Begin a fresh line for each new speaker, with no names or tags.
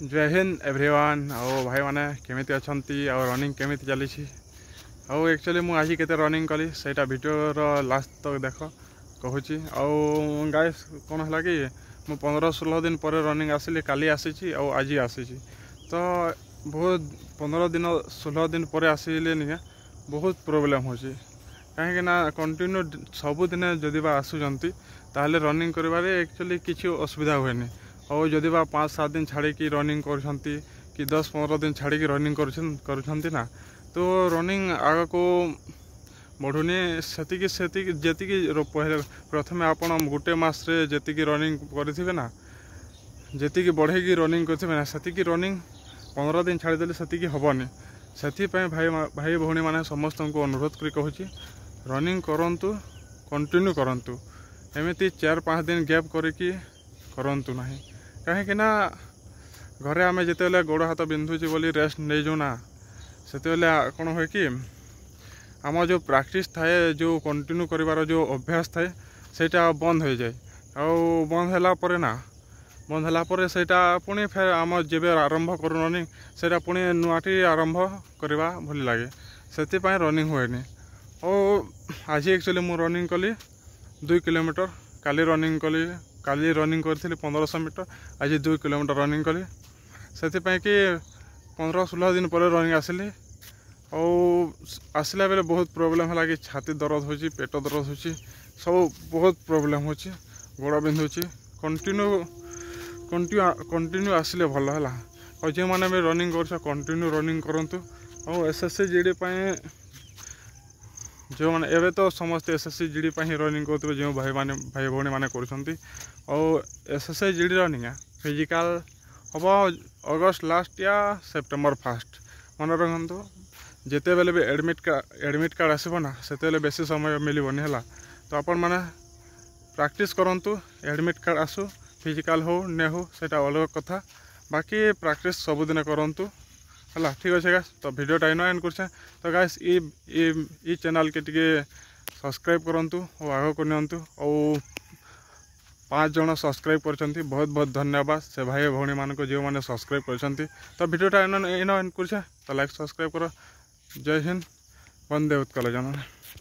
जय हिंद एवरीवन आओ भाई माने केमिति अछंती आ रनिंग केमिति चली आउ एक्चुअली मु आज केते रनिंग कली सेटा वीडियो रो लास्ट तक देख कहूची आउ गाइस कोन हला कि मु 15-16 दिन पर रनिंग आसिली काली आसी आउ आज आसी तो बहुत 15 दिन 16 दिन पर आसिले निके बहुत प्रोब्लेम होची कहीं ना कंटिन्यू सबुदिन जदि बा आसुचंती ताहले रनिंग करिबारे एक्चुअली किछि असुविधा हुएनी और जदि बा 5-7 दिन छाड़ी की रनिंग करछंती कि 10-15 दिन छाड़ी की रनिंग करछंती ना तो रनिंग आग को बढ़ुनी सेतिकी सेतिकी जेतिकी पहले प्रथमे आपण गोटे मास रे जेतिकी रनिंग करथिबे ना जेतिकी बढ़ेगी रनिंग करथिबे ना सेतिकी रनिंग 15 दिन छाड़ी देले सेतिकी हबनी सेति पय भाई भौणी माने समस्त को अनुरोध करी कहूची रनिंग करंतु कंटिन्यू करंतु एमिति 4-5 दिन गैप करके करंतु नाही कहीं ना घरे आम जिते गोड़ हाथ बिंधुची बोली रेस्ट नहीं जो ना से कौन हुए कि आम जो प्रैक्टिस थाए जो कंटिन्यू कर जो अभ्यास थाए सेटा बंद हो जाए आउ बंद है पर सेटा पुणी फेर आम जब आरंभ कर रनिंग सेटा पुणी नुआटी आरंभ करवा भली लगे से रनिंग हुए और आज एक्चुअली मु रनिंग कली 2 किलोमीटर काली रनिंग कली काली रनिंग करी 1500 मीटर आज 2 किलोमीटर रनिंग कली से कि 15-16 दिन पर रनिंग आसिली आसला बेले बहुत प्रोब्लेम है कि छाती दर्द हो पेट दर्द हो सब बहुत प्रोब्लेम हो गोड़ बिंधुची कंटिन्यू आसिले भल है और जो मैंने भी रनिंग कर कंटिन्यू रनिंग करूँ और एसएससी जीडी जो मैंने एवं तो समस्त एसएससी जीडी ही रनिंग करते जो भाई भौणी मैंने और एसएससी जीडी रनिंग फिजिकल हम अगस्त लास्ट या सेप्टेम्बर 1 मन रखु जिते बेले भी एडमिट कार्ड आसब ना से बेसी समय मिलबनी है तो आपण मैंने प्रैक्टिस करंतु एडमिट कार्ड आसू फिजिकल हो ने हो सेटा अलग कथा बाकी प्रैक्टिस सबुदिन करंतु है ठीक अच्छे गाइस तो वीडियोटा इन एंड कर तो गाइस ई चैनल के टिके सब्सक्राइब करंतु और आग को नियंतु और 5 जन सब्सक्राइब करछंती बहुत बहुत धन्यवाद से भाई भौणी मान को जो मैंने सब्सक्राइब करछंती तो वीडियोटा इन एंड कर तो लाइक सब्सक्राइब करो जय हिंद वंदे उत्कल जननी।